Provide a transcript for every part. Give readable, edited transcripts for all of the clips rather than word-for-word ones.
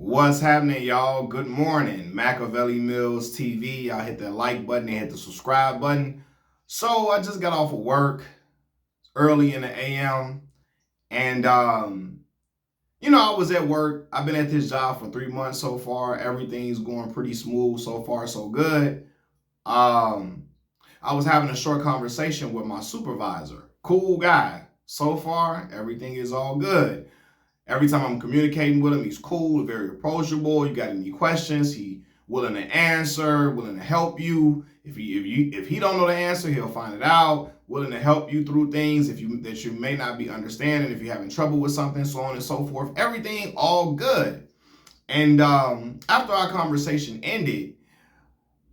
What's happening, y'all? Good morning. Machiavelli Mills TV. Y'all hit that like button and hit the subscribe button. So I just got off of work early in the AM. And, I was at work. I've been at this job for 3 months so far. Everything's going pretty smooth so far, so good. I was having a short conversation with my supervisor. Cool guy. So far, everything is all good. Every time I'm communicating with him, he's cool, very approachable. You got any questions, he willing to answer, willing to help you. If he don't know the answer, he'll find it out. Willing to help you through things that you may not be understanding. If you're having trouble with something, so on and so forth. Everything all good. And after our conversation ended,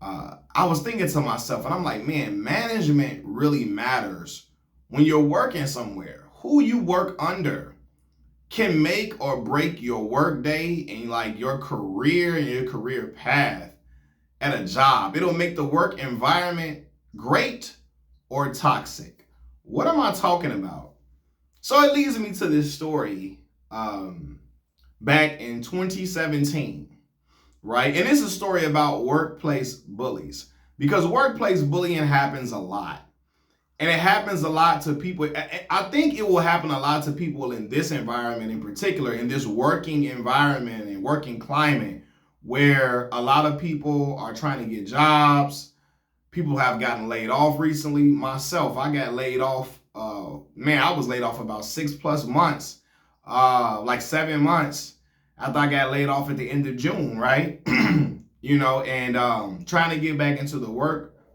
I was thinking to myself, and I'm like, man, management really matters when you're working somewhere. Who you work under can make or break your work day and like your career and your career path at a job. It'll make the work environment great or toxic. What am I talking about? So it leads me to this story back in 2017, right? And it's a story about workplace bullies because workplace bullying happens a lot. And it happens a lot to people. I think it will happen a lot to people in this environment in particular, in this working environment and working climate, where a lot of people are trying to get jobs. People have gotten laid off recently. Myself, I got laid off. I was laid off about 6+ months, like 7 months after I got laid off at the end of June, right? Trying to get back into the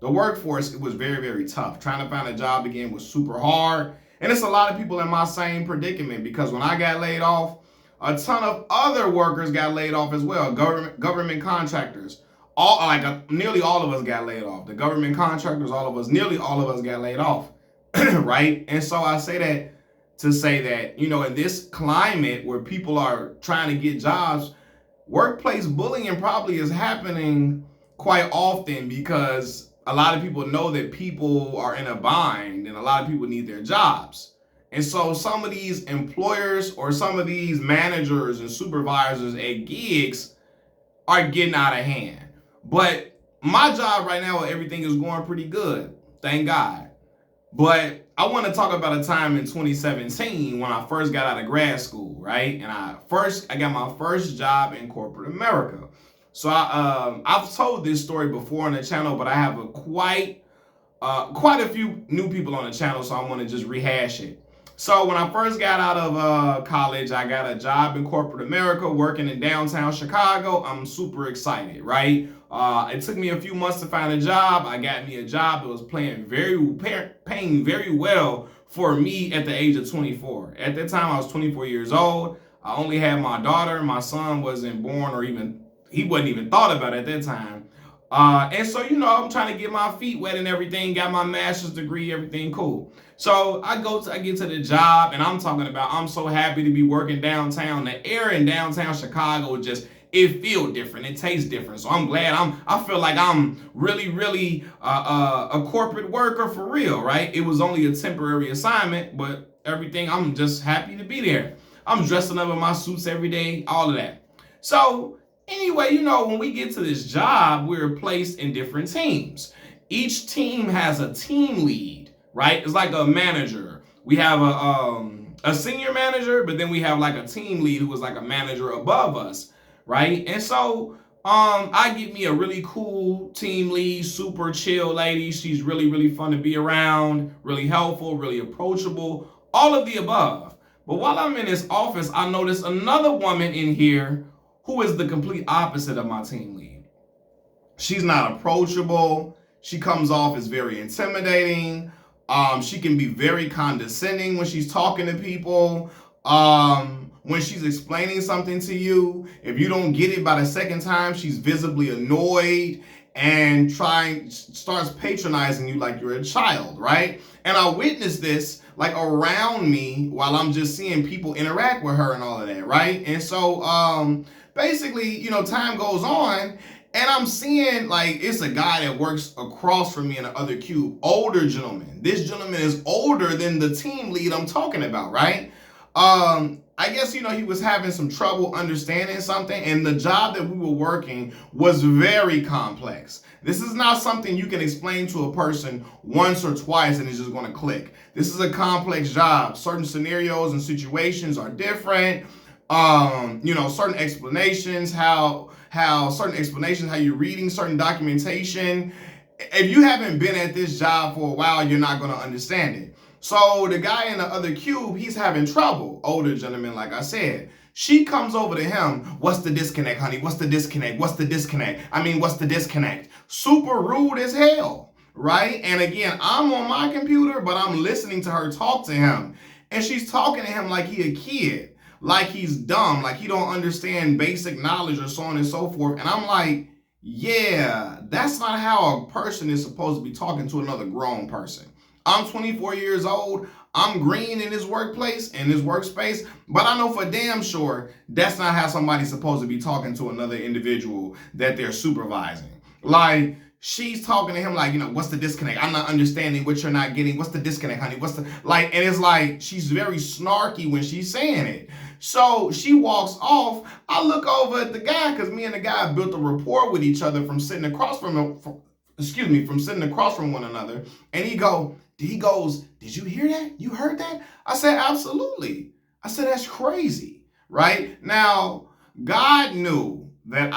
workforce, it was very, very tough. Trying to find a job again was super hard. And it's a lot of people in my same predicament because when I got laid off, a ton of other workers got laid off as well. Government contractors. Nearly all of us got laid off. The government contractors, nearly all of us got laid off. Right? And so I say that to say that, in this climate where people are trying to get jobs, workplace bullying probably is happening quite often because a lot of people know that people are in a bind and a lot of people need their jobs. And so some of these employers or some of these managers and supervisors at gigs are getting out of hand. But my job right now, everything is going pretty good. Thank God. But I want to talk about a time in 2017 when I first got out of grad school, right? And I got my first job in corporate America. So I've told this story before on the channel, but I have quite a few new people on the channel, so I want to just rehash it. So when I first got out of college, I got a job in corporate America working in downtown Chicago. I'm super excited, right? It took me a few months to find a job. I got me a job that was paying very well for me at the age of 24. At that time, I was 24 years old. I only had my daughter. My son wasn't born he wasn't even thought about at that time. And so, I'm trying to get my feet wet and everything, got my master's degree, everything cool. So I get to the job and I'm so happy to be working downtown. The air in downtown Chicago it feels different. It tastes different. So I'm glad I feel like I'm really, really a corporate worker for real, right? It was only a temporary assignment, but I'm just happy to be there. I'm dressing up in my suits every day, all of that. So anyway, when we get to this job, we're placed in different teams. Each team has a team lead, right? It's like a manager. We have a senior manager, but then we have like a team lead who is like a manager above us, right? And so I get me a really cool team lead, super chill lady. She's really, really fun to be around, really helpful, really approachable, all of the above. But while I'm in this office, I notice another woman in here who is the complete opposite of my team lead. She's not approachable. She comes off as very intimidating. She can be very condescending when she's talking to people. When she's explaining something to you, if you don't get it by the second time, she's visibly annoyed and starts patronizing you like you're a child, right? And I witnessed this like around me while I'm just seeing people interact with her and all of that, right? And so basically, time goes on and I'm seeing like it's a guy that works across from me in the other cube, older gentleman. This gentleman is older than the team lead I'm talking about, right? I guess, he was having some trouble understanding something, and the job that we were working was very complex. This is not something you can explain to a person once or twice and it's just going to click. This is a complex job. Certain scenarios and situations are different. Certain explanations, how you're reading certain documentation. If you haven't been at this job for a while, you're not going to understand it. So the guy in the other cube, he's having trouble. Older gentleman, like I said. She comes over to him. What's the disconnect, honey? What's the disconnect? What's the disconnect? What's the disconnect? Super rude as hell, right? And again, I'm on my computer, but I'm listening to her talk to him. And she's talking to him like he a kid, like he's dumb, like he don't understand basic knowledge or so on and so forth. And I'm like, yeah, that's not how a person is supposed to be talking to another grown person. I'm 24 years old. I'm green in this workplace, in this workspace, but I know for damn sure that's not how somebody's supposed to be talking to another individual that they're supervising. Like, she's talking to him like, what's the disconnect? I'm not understanding what you're not getting. What's the disconnect, honey? And it's like, she's very snarky when she's saying it. So she walks off. I look over at the guy, because me and the guy built a rapport with each other from sitting across from sitting across from one another. And he goes, did you hear that? You heard that? I said, absolutely. I said, that's crazy, right? Now, God knew that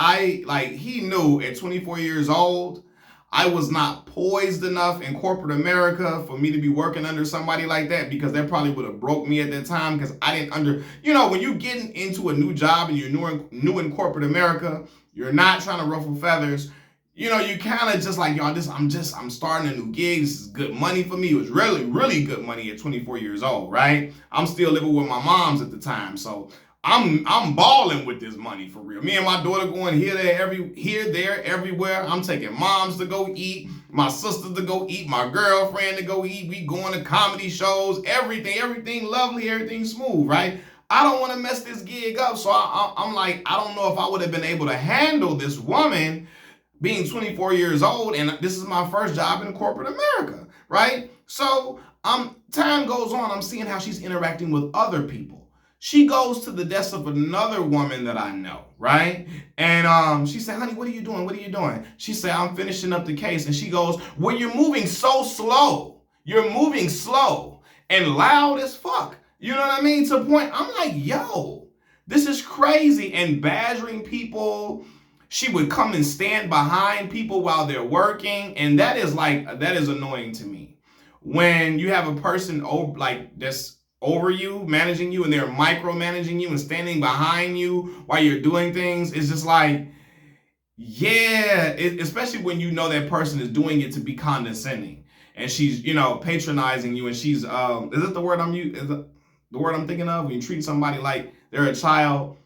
he knew at 24 years old, I was not poised enough in corporate America for me to be working under somebody like that, because that probably would have broke me at that time, because I didn't when you get into a new job and you're new in corporate America, you're not trying to ruffle feathers. You kind of just like, I'm starting a new gig. This is good money for me. It was really, really good money at 24 years old, right? I'm still living with my moms at the time. So I'm balling with this money for real. Me and my daughter going here, there, everywhere. I'm taking moms to go eat, my sisters to go eat, my girlfriend to go eat. We going to comedy shows, everything lovely, everything smooth, right? I don't want to mess this gig up. So I'm like, I don't know if I would have been able to handle this woman being 24 years old, and this is my first job in corporate America, right? So time goes on, I'm seeing how she's interacting with other people. She goes to the desk of another woman that I know, right? And she said, honey, what are you doing? What are you doing? She said, I'm finishing up the case. And she goes, well, you're moving so slow. You're moving slow and loud as fuck. You know what I mean? To the point, I'm like, yo, this is crazy. And badgering people. She would come and stand behind people while they're working. And that is annoying to me. When you have a person that's over you, managing you, and they're micromanaging you and standing behind you while you're doing things, it's just like, yeah, especially when you know that person is doing it to be condescending. And she's, patronizing you, and she's, is it the word the word I'm thinking of? When you treat somebody like they're a child.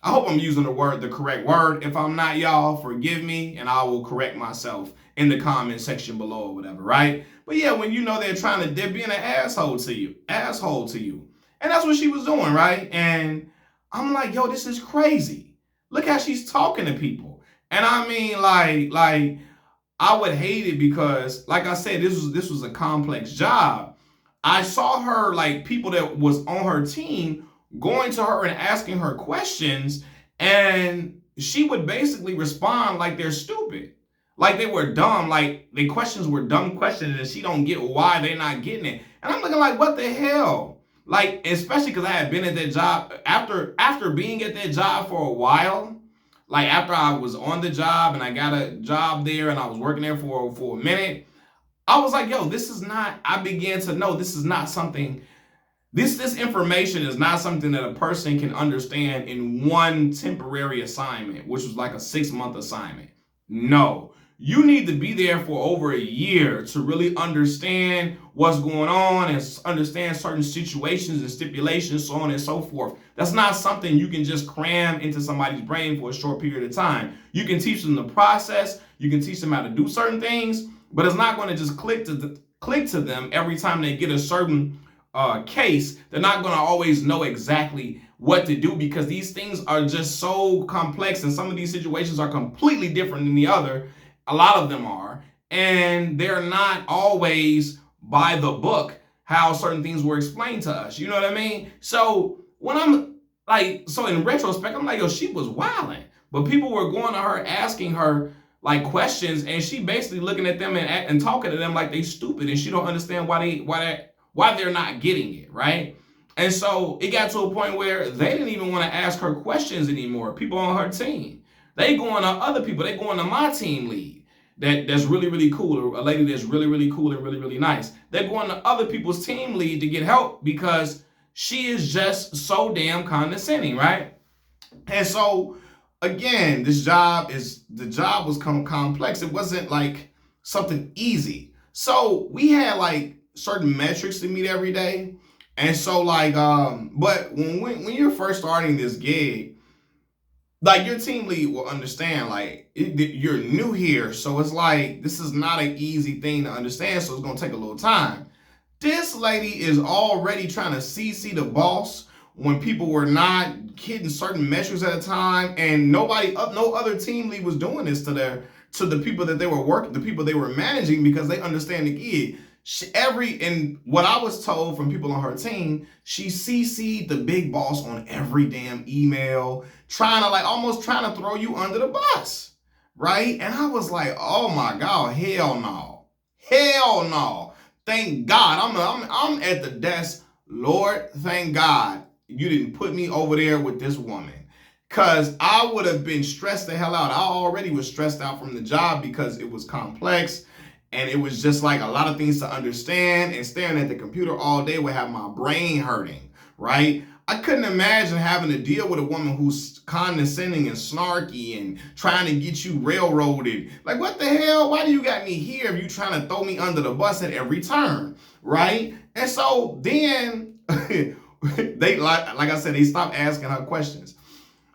I hope I'm using the correct word. If I'm not, y'all, forgive me, and I will correct myself in the comment section below or whatever, right? But yeah, when they're being an asshole to you. And that's what she was doing, right? And I'm like, yo, this is crazy. Look how she's talking to people. And I mean, like I would hate it because, like I said, this was a complex job. I saw her, like, people that was on her team going to her and asking her questions, and she would basically respond like they're stupid, like they were dumb, like the questions were dumb questions, and she don't get why they're not getting it. And I'm looking like, what the hell? Like, especially because I had been at that job after being at that job for a while. Like, after I was on the job and I got a job there and I was working there for a minute, I was like, yo, I began to know this is not something. This information is not something that a person can understand in one temporary assignment, which was like a 6-month assignment. No, you need to be there for over a year to really understand what's going on and understand certain situations and stipulations, so on and so forth. That's not something you can just cram into somebody's brain for a short period of time. You can teach them the process, you can teach them how to do certain things, but it's not going to just click to them every time they get a certain case. They're not going to always know exactly what to do, because these things are just so complex, and some of these situations are completely different than the other. A lot of them are, and they're not always by the book how certain things were explained to us. You know what I mean? So when I'm Like, so in retrospect, I'm like, yo, she was wilding. But people were going to her, asking her like questions, and she basically looking at them and talking to them like they stupid, and she don't understand why they're not getting it, right? And so it got to a point where they didn't even want to ask her questions anymore. People on her team, they going to other people. They going to my team lead that's really really cool, a lady that's really really cool and really really nice. They're going to other people's team lead to get help because she is just so damn condescending, right? And so again, the job was complex. It wasn't like something easy. So we had like certain metrics to meet every day. And so like but when you're first starting this gig, like your team lead will understand like you're new here, so it's like this is not an easy thing to understand, so it's going to take a little time. This lady is already trying to CC the boss when people were not hitting certain metrics at a time, and no other team lead was doing this to the people that they were working, the people they were managing, because they understand the gig. And what I was told from people on her team, she CC'd the big boss on every damn email, almost trying to throw you under the bus, right? And I was like, oh my God, hell no, hell no. Thank God I'm at the desk. Lord, thank God you didn't put me over there with this woman. Cause I would have been stressed the hell out. I already was stressed out from the job because it was complex and it was just like a lot of things to understand, and staring at the computer all day would have my brain hurting, right? I couldn't imagine having to deal with a woman who's condescending and snarky and trying to get you railroaded. Like, what the hell? Why do you got me here if you trying to throw me under the bus at every turn, right? And so then they like I said, they stopped asking her questions.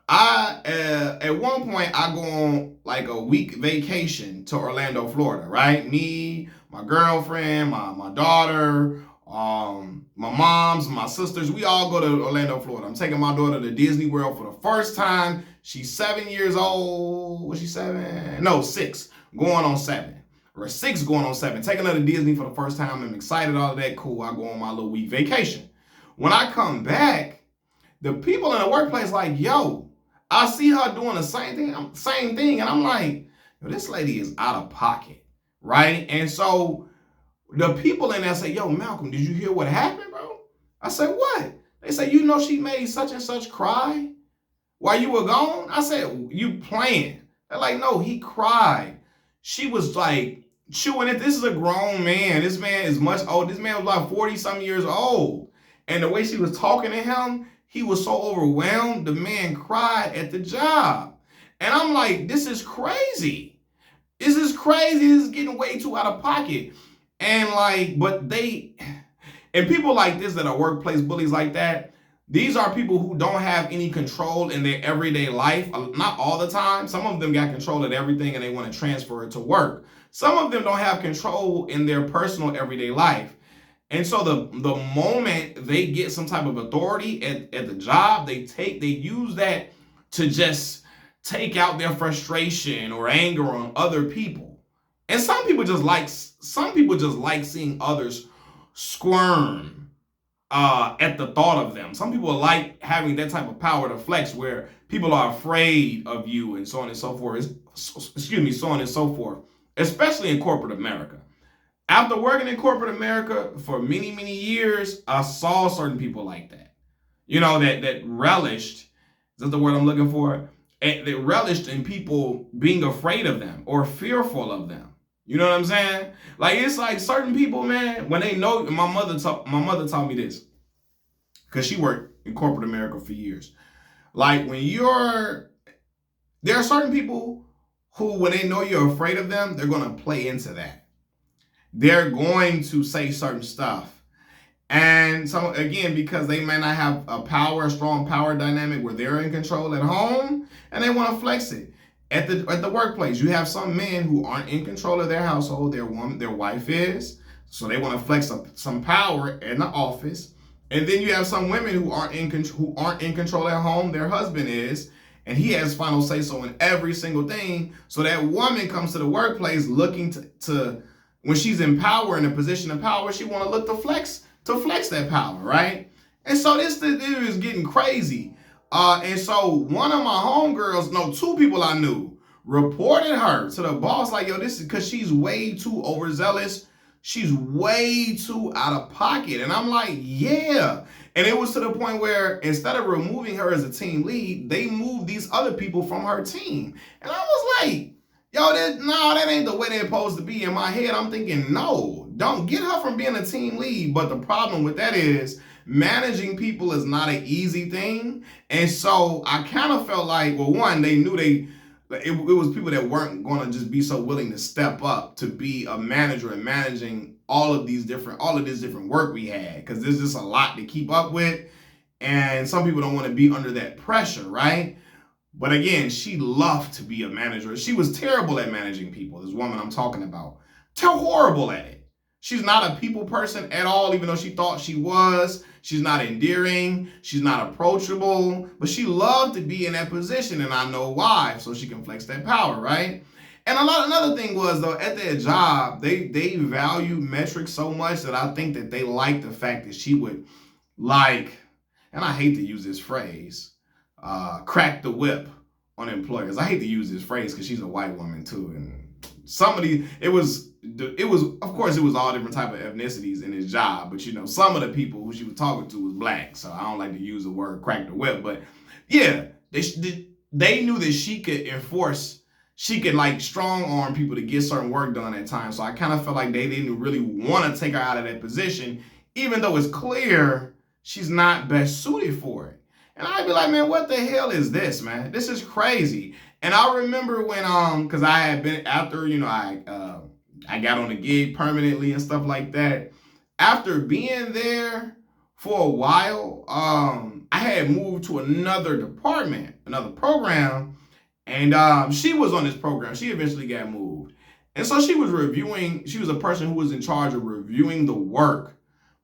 At one point I go on like a week vacation to Orlando, Florida, right? Me, my girlfriend, my daughter, my moms, my sisters, we all go to Orlando, Florida. I'm taking my daughter to Disney World for the first time. She's 7 years old. Was she 7? No, 6. Going on 7. Or 6 going on 7. Taking her to Disney for the first time. I'm excited, all of that. Cool. I go on my little week vacation. When I come back, the people in the workplace like, yo, I see her doing the same thing. And I'm like, yo, this lady is out of pocket, right? And so the people in there say, yo, Malcolm, did you hear what happened, bro? I said, what? They say, you know, she made such and such cry while you were gone? I said, you playing. They're like, no, he cried. She was like chewing it. This is a grown man. This man is much old. This man was like 40 some years old. And the way she was talking to him, he was so overwhelmed, the man cried at the job. And I'm like, this is crazy. This is crazy. This is getting way too out of pocket. And like, and people like this that are workplace bullies like that, these are people who don't have any control in their everyday life. Not all the time. Some of them got control of everything and they want to transfer it to work. Some of them don't have control in their personal everyday life. And so the moment they get some type of authority at the job, they use that to just take out their frustration or anger on other people. And some people just like seeing others squirm at the thought of them. Some people like having that type of power to flex where people are afraid of you and so on and so forth. So on and so forth, especially in corporate America. After working in corporate America for many, many years, I saw certain people like that. You know, that relished, is that the word I'm looking for? And they relished in people being afraid of them or fearful of them. You know what I'm saying? Like, it's like certain people, man, when they know, my mother taught me this, because she worked in corporate America for years. Like, there are certain people who, when they know you're afraid of them, they're going to play into that. They're going to say certain stuff. And so again, because they may not have a strong power dynamic where they're in control at home, and they want to flex it at the workplace. You have some men who aren't in control of their household. Their wife is, so they want to flex some power in the office. And then you have some women who aren't in control at home. Their husband is, and he has final say so in every single thing. So that woman comes to the workplace looking to when she's in power, in a position of power, she want to look to flex that power, right? And so this is getting crazy. And so one of my homegirls, no, two people I knew, reported her to the boss like, yo, this is because she's way too overzealous. She's way too out of pocket. And I'm like, yeah. And it was to the point where instead of removing her as a team lead, they moved these other people from her team. And I was like, yo, that ain't the way they're supposed to be. In my head, I'm thinking, no, don't get her from being a team lead. But the problem with that is managing people is not an easy thing. And so I kind of felt like, well, one, they knew it was people that weren't going to just be so willing to step up to be a manager and managing all of this different work we had, because there's just a lot to keep up with. And some people don't want to be under that pressure, right? But again, she loved to be a manager. She was terrible at managing people. This woman I'm talking about, horrible at it. She's not a people person at all, even though she thought she was. She's not endearing. She's not approachable. But she loved to be in that position, and I know why, so she can flex that power, right? And another thing was, though, at their job, they value metrics so much that I think that they liked the fact that she would, like, and I hate to use this phrase, crack the whip on employers. I hate to use this phrase because she's a white woman too, and somebody it was of course it was all different type of ethnicities in his job, but you know some of the people who she was talking to was black, so I don't like to use the word crack the whip, but yeah, they knew that she could like strong arm people to get certain work done at times. So I kind of felt like they didn't really want to take her out of that position, even though it's clear she's not best suited for it. And I'd be like, man, what the hell is this, man? This is crazy. And I remember when, because I had been after, I got on the gig permanently and stuff like that. After being there for a while, I had moved to another department, another program, and she was on this program. She eventually got moved. And so she was a person who was in charge of reviewing the work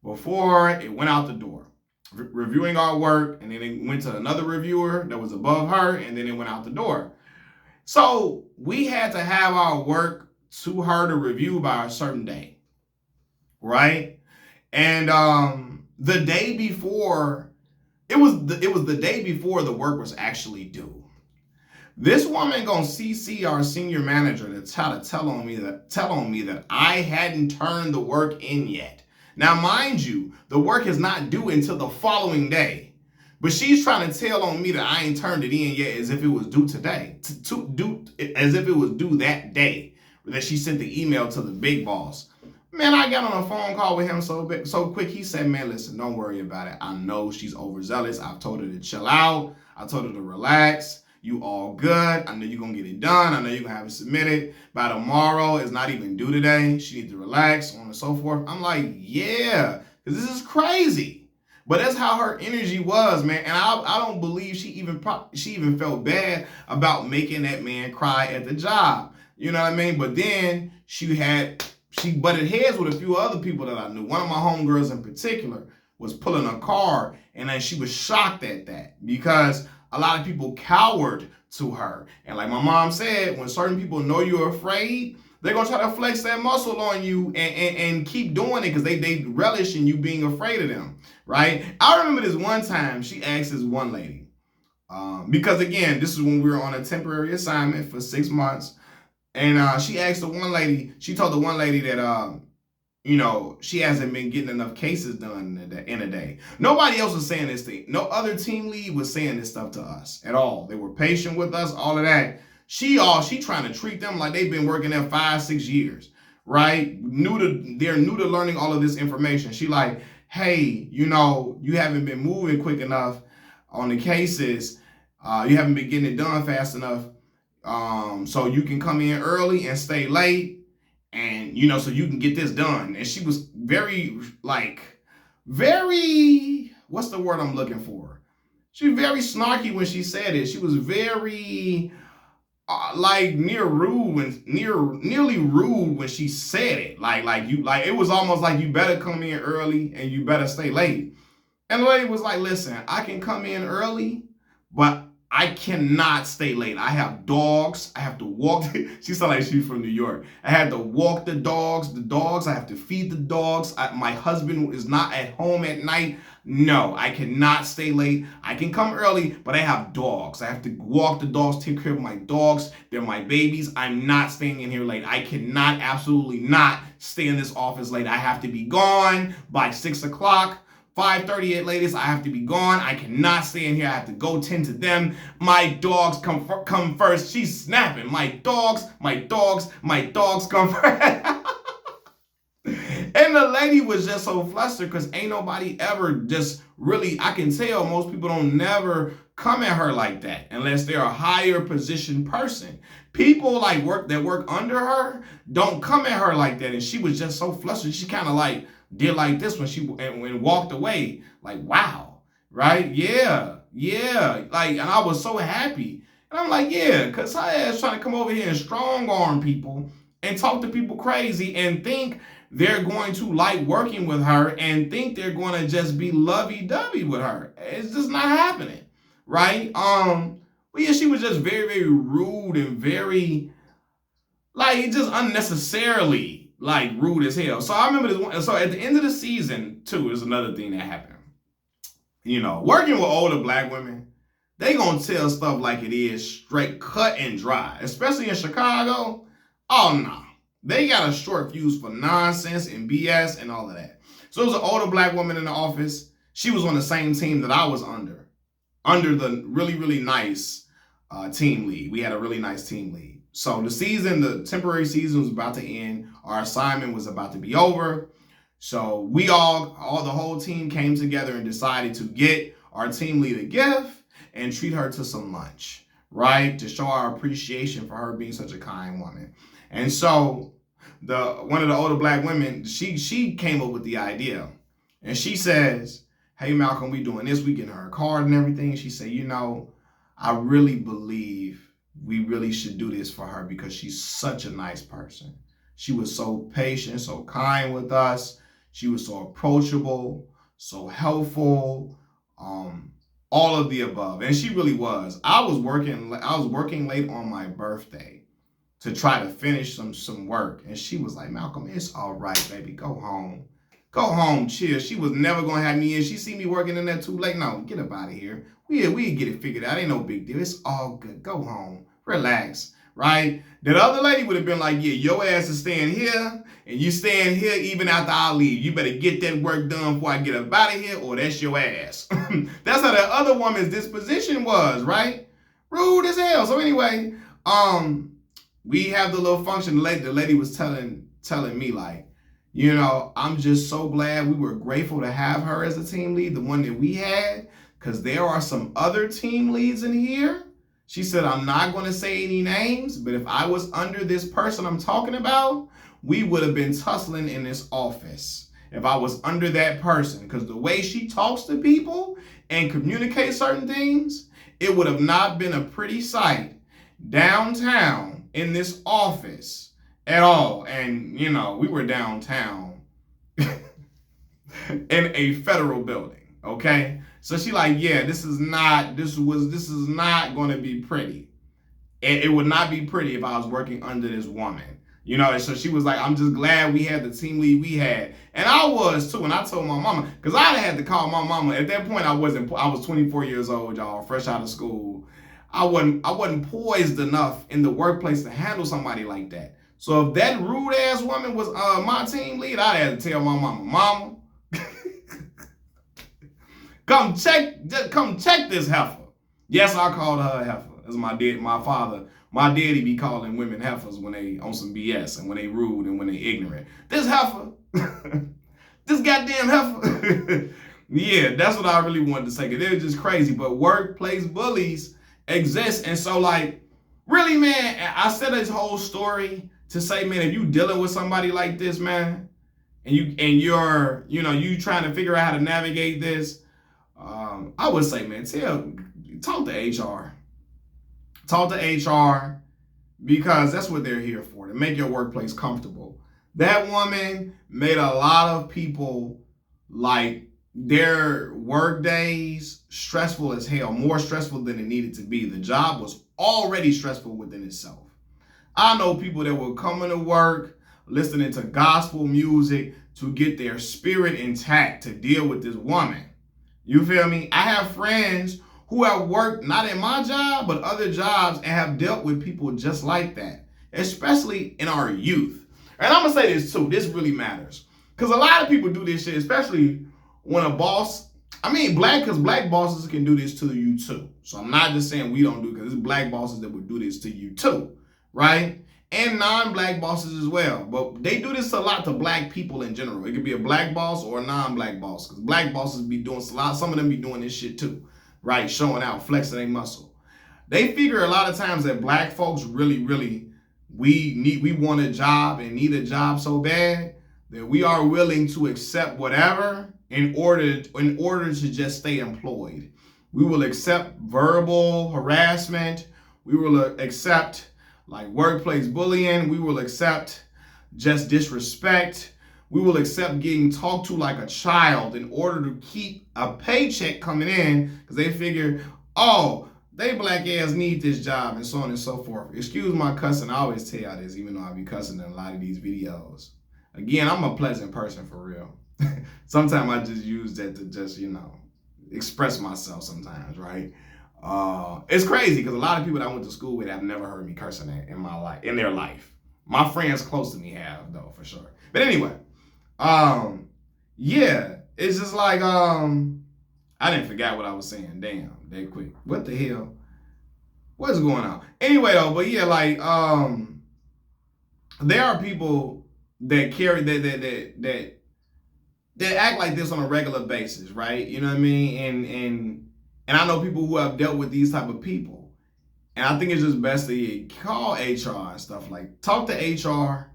before it went out the door. Reviewing our work, and then it went to another reviewer that was above her, and then it went out the door. So we had to have our work to her to review by a certain day, right? And the day before, it was the day before the work was actually due. This woman gonna CC our senior manager to try to tell on me that I hadn't turned the work in yet. Now, mind you, the work is not due until the following day. But she's trying to tell on me that I ain't turned it in yet as if it was due today. As if it was due that day that she sent the email to the big boss. Man, I got on a phone call with him so quick. He said, man, listen, don't worry about it. I know she's overzealous. I've told her to chill out. I told her to relax. You all good. I know you're going to get it done. I know you're going to have it submitted by tomorrow. It's not even due today. She needs to relax, so on and so forth. I'm like, yeah, because this is crazy. But that's how her energy was, man. And I don't believe she even felt bad about making that man cry at the job. You know what I mean? But then she butted heads with a few other people that I knew. One of my homegirls in particular was pulling a car, and then she was shocked at that because a lot of people cowered to her. And like my mom said, when certain people know you're afraid, they're going to try to flex that muscle on you and keep doing it because they relish in you being afraid of them, right? I remember this one time she asked this one lady, because again, this is when we were on a temporary assignment for 6 months. And she asked she told the one lady that, she hasn't been getting enough cases done in a day. Nobody else was saying this thing. No other team lead was saying this stuff to us at all. They were patient with us, all of that. She trying to treat them like they've been working there 5-6 years, right? They're new to learning all of this information. She like, hey, you haven't been moving quick enough on the cases. You haven't been getting it done fast enough. So you can come in early and stay late. And, so you can get this done. And she was very, what's the word I'm looking for? She was very snarky when she said it. She was very, nearly rude when she said it. It was almost like you better come in early and you better stay late. And the lady was like, listen, I can come in early, but I cannot stay late. I have dogs. I have to walk. She sounded like she's from New York. I had to walk the dogs. I have to feed the dogs. My husband is not at home at night. No, I cannot stay late. I can come early, but I have dogs. I have to walk the dogs, take care of my dogs. They're my babies. I'm not staying in here late. I cannot, absolutely not stay in this office late. I have to be gone by 6 o'clock. 5:30 at latest, I have to be gone. I cannot stay in here. I have to go tend to them. My dogs come first. She's snapping. My dogs come first. And the lady was just so flustered because ain't nobody ever just really, I can tell most people don't never come at her like that unless they're a higher position person. People like work under her don't come at her like that. And she was just so flustered. She kind of like did like this when when walked away. Like, wow, right? Yeah. Like, and I was so happy. And I'm like, yeah, because her ass trying to come over here and strong arm people and talk to people crazy and think they're going to like working with her and think they're going to just be lovey-dovey with her. It's just not happening, right? But yeah, she was just very, very rude and very, like, just unnecessarily, like, rude as hell. So I remember this one. So at the end of the season, too, is another thing that happened. You know, working with older black women, they gonna tell stuff like it is, straight cut and dry. Especially in Chicago. Oh, no. They got a short fuse for nonsense and BS and all of that. So there was an older black woman in the office. She was on the same team that I was under the really, really nice team lead. We had a really nice team lead. So the temporary season was about to end. Our assignment was about to be over. So we the whole team came together and decided to get our team lead a gift and treat her to some lunch, right? To show our appreciation for her being such a kind woman. And so one of the older black women, she came up with the idea. And she says, hey, Malcolm, we doing this. We getting her a card and everything. She said, I really believe we really should do this for her because she's such a nice person. She was so patient, so kind with us. She was so approachable, so helpful, all of the above. And she really was. I was working late on my birthday to try to finish some work. And she was like, Malcolm, it's all right, baby. Go home. Go home, chill. She was never going to have me in. She see me working in there too late. No, get up out of here. We get it figured out. Ain't no big deal. It's all good. Go home. Relax, right? That other lady would have been like, yeah, your ass is staying here, and you staying here even after I leave. You better get that work done before I get up out of here, or that's your ass. That's how that other woman's disposition was, right? Rude as hell. So anyway, we have the little function. The lady was telling me, like, I'm just so glad we were grateful to have her as a team lead, the one that we had, because there are some other team leads in here. She said, I'm not going to say any names, but if I was under this person I'm talking about, we would have been tussling in this office. If I was under that person, because the way she talks to people and communicates certain things, it would have not been a pretty sight downtown in this office at all. And, we were downtown in a federal building, okay? So she like, yeah, this is not going to be pretty. It would not be pretty if I was working under this woman. So she was like, I'm just glad we had the team lead we had. And I was too. And I told my mama, because I had to call my mama. At that point, I was 24 years old, y'all, fresh out of school. I wasn't poised enough in the workplace to handle somebody like that. So if that rude ass woman was my team lead, I had to tell my mama, come check this heifer. Yes, I called her a heifer. As my daddy be calling women heifers when they on some BS and when they rude and when they ignorant. This heifer, this goddamn heifer. Yeah, that's what I really wanted to say. Cause they're just crazy. But workplace bullies exist. And so, like, really, man, I said this whole story to say, man, if you dealing with somebody like this, man, and you're trying to figure out how to navigate this, I would say, man, talk to HR. Talk to HR, because that's what they're here for, to make your workplace comfortable. That woman made a lot of people, like, their work days stressful as hell, more stressful than it needed to be. The job was already stressful within itself. I know people that were coming to work, listening to gospel music to get their spirit intact to deal with this woman. You feel me? I have friends who have worked not in my job, but other jobs and have dealt with people just like that, especially in our youth. And I'm gonna say this too, this really matters. Because a lot of people do this shit, especially when a boss, because black bosses can do this to you too. So I'm not just saying we don't do it, because it's black bosses that would do this to you too, right? And non-black bosses as well. But they do this a lot to black people in general. It could be a black boss or a non-black boss. Because black bosses be doing a lot. Some of them be doing this shit too. Right? Showing out, flexing their muscle. They figure a lot of times that black folks really, we want a job and need a job so bad that we are willing to accept whatever in order to just stay employed. We will accept verbal harassment. We will accept like workplace bullying. We will accept just disrespect. We will accept getting talked to like a child in order to keep a paycheck coming in because they figure, oh, they black ass need this job and so on and so forth. Excuse my cussing. I always tell y'all this, even though I be cussing in a lot of these videos. Again, I'm a pleasant person for real. Sometimes I just use that to just, express myself sometimes, right? It's crazy because a lot of people that I went to school with have never heard me cursing in my life, in their life. My friends close to me have, though, for sure. But anyway, yeah, it's just like, I didn't forget what I was saying. Damn, that quick. What the hell? What's going on? Anyway, though, but yeah, like, there are people that carry that act like this on a regular basis, right? You know what I mean? And I know people who have dealt with these type of people. And I think it's just best to call HR and stuff, like talk to HR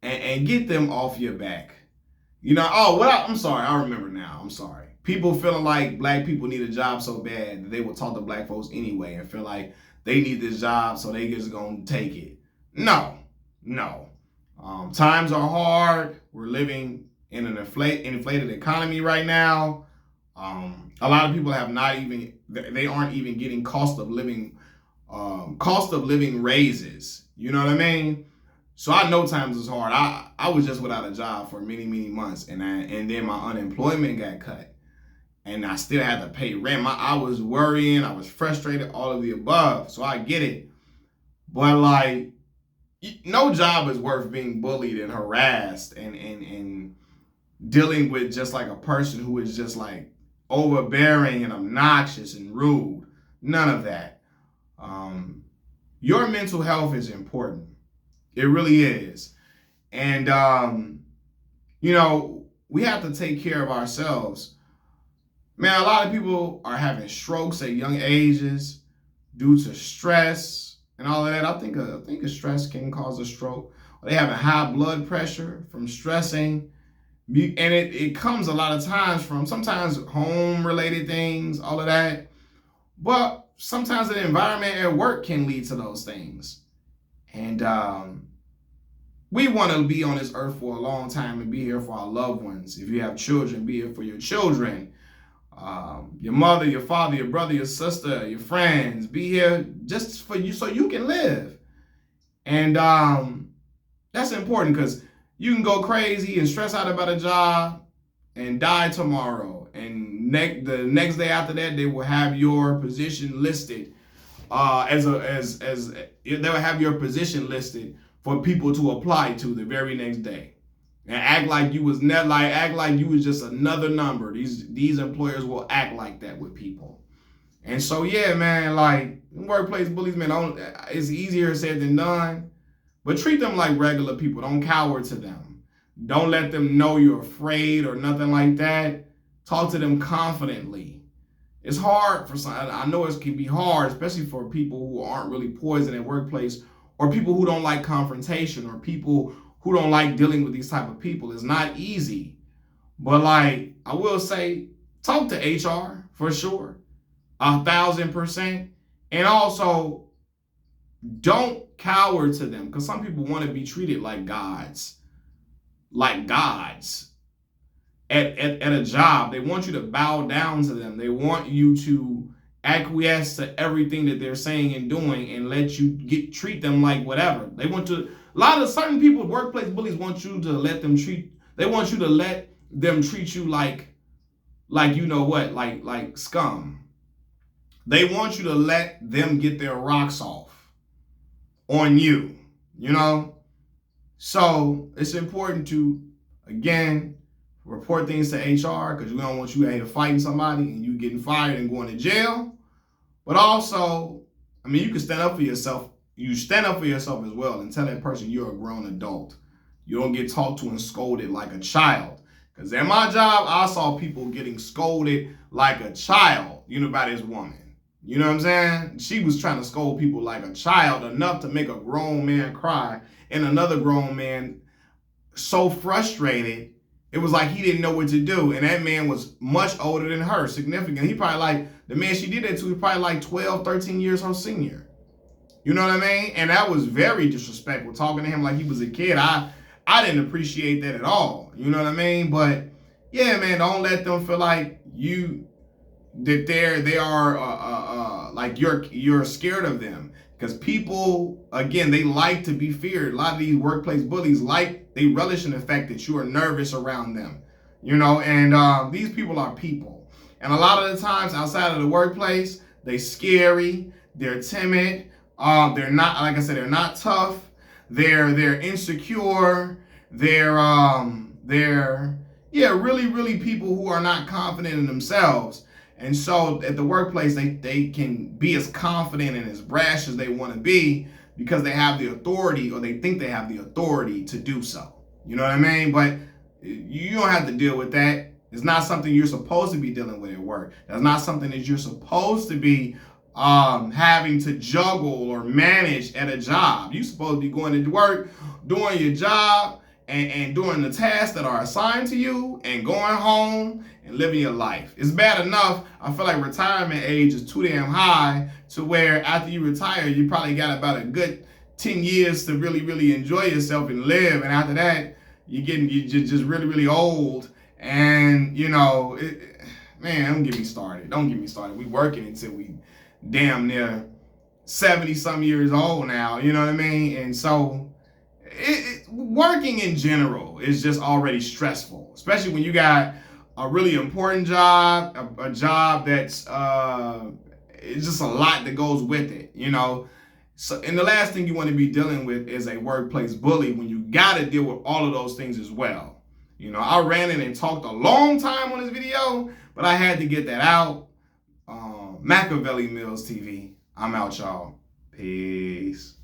and get them off your back. I'm sorry, I remember now. I'm sorry. People feeling like black people need a job so bad that they will talk to black folks anyway and feel like they need this job so they just gonna take it. No. Times are hard. We're living in an inflated economy right now. A lot of people they aren't even getting cost of living raises. You know what I mean? So I know times is hard. I was just without a job for many months, and then my unemployment got cut, and I still had to pay rent. I was worrying, I was frustrated, all of the above. So I get it, but like, no job is worth being bullied and harassed and dealing with just like a person who is just like overbearing and obnoxious and rude. None of that. Your mental health is important. It really is. And, we have to take care of ourselves. Man, a lot of people are having strokes at young ages due to stress and all of that. I think a stress can cause a stroke. They having high blood pressure from stressing. And it comes a lot of times from sometimes home-related things, all of that. But sometimes the environment at work can lead to those things. And we want to be on this earth for a long time and be here for our loved ones. If you have children, be here for your children. Your mother, your father, your brother, your sister, your friends. Be here just for you so you can live. And that's important because you can go crazy and stress out about a job and die tomorrow. And the next day after that, they will have your position listed they will have your position listed for people to apply to the very next day. And act like you was just another number. These employers will act like that with people. And so yeah, man, like workplace bullies, man, it's easier said than done. But treat them like regular people. Don't cower to them. Don't let them know you're afraid or nothing like that. Talk to them confidently. It's hard for some. I know it can be hard, especially for people who aren't really poised in their workplace, or people who don't like confrontation, or people who don't like dealing with these type of people. It's not easy. But like, I will say, talk to HR for sure. 1,000%. And also, don't cower to them, because some people want to be treated like gods. Like gods. At a job, they want you to bow down to them. They want you to acquiesce to everything that they're saying and doing and let you treat them like whatever. They want to, a lot of certain people, workplace bullies want you to let them treat you like like you know what, like scum. They want you to let them get their rocks off on you, you know? So it's important to, again, report things to HR because we don't want you out here fighting somebody and you getting fired and going to jail. But also, I mean, you can stand up for yourself. You stand up for yourself as well and tell that person you're a grown adult. You don't get talked to and scolded like a child. Because at my job, I saw people getting scolded like a child, by this woman. You know what I'm saying? She was trying to scold people like a child, enough to make a grown man cry, and another grown man so frustrated, it was like he didn't know what to do. And that man was much older than her, significant. He probably the man she did that to, he probably like 12, 13 years her senior. You know what I mean? And that was very disrespectful, talking to him like he was a kid. I didn't appreciate that at all. You know what I mean? But yeah, man, don't let them feel like they are like you're scared of them, because people, again, they like to be feared. A lot of these workplace bullies, they relish in the fact that you are nervous around them, and these people are people, and a lot of the times outside of the workplace, they scary, they're timid, they're not, like I said, they're not tough, they're insecure, they're yeah, really, really people who are not confident in themselves. And so at the workplace, they can be as confident and as brash as they want to be because they have the authority, or they think they have the authority to do so. You know what I mean? But you don't have to deal with that. It's not something you're supposed to be dealing with at work. That's not something that you're supposed to be having to juggle or manage at a job. You're supposed to be going to work, doing your job, and doing the tasks that are assigned to you, and going home and living your life. It's bad enough. I feel like retirement age is too damn high, to where after you retire, you probably got about a good 10 years to really, really enjoy yourself and live. And after that, you just really, really old. And, man, don't get me started. Don't get me started. We working until we damn near 70 some years old now. You know what I mean? And so working in general is just already stressful, especially when you got a really important job, a job that's it's just a lot that goes with it, So, and the last thing you want to be dealing with is a workplace bully, when you got to deal with all of those things as well. I ran in and talked a long time on this video, but I had to get that out. Machiavelli Mills TV. I'm out, y'all. Peace.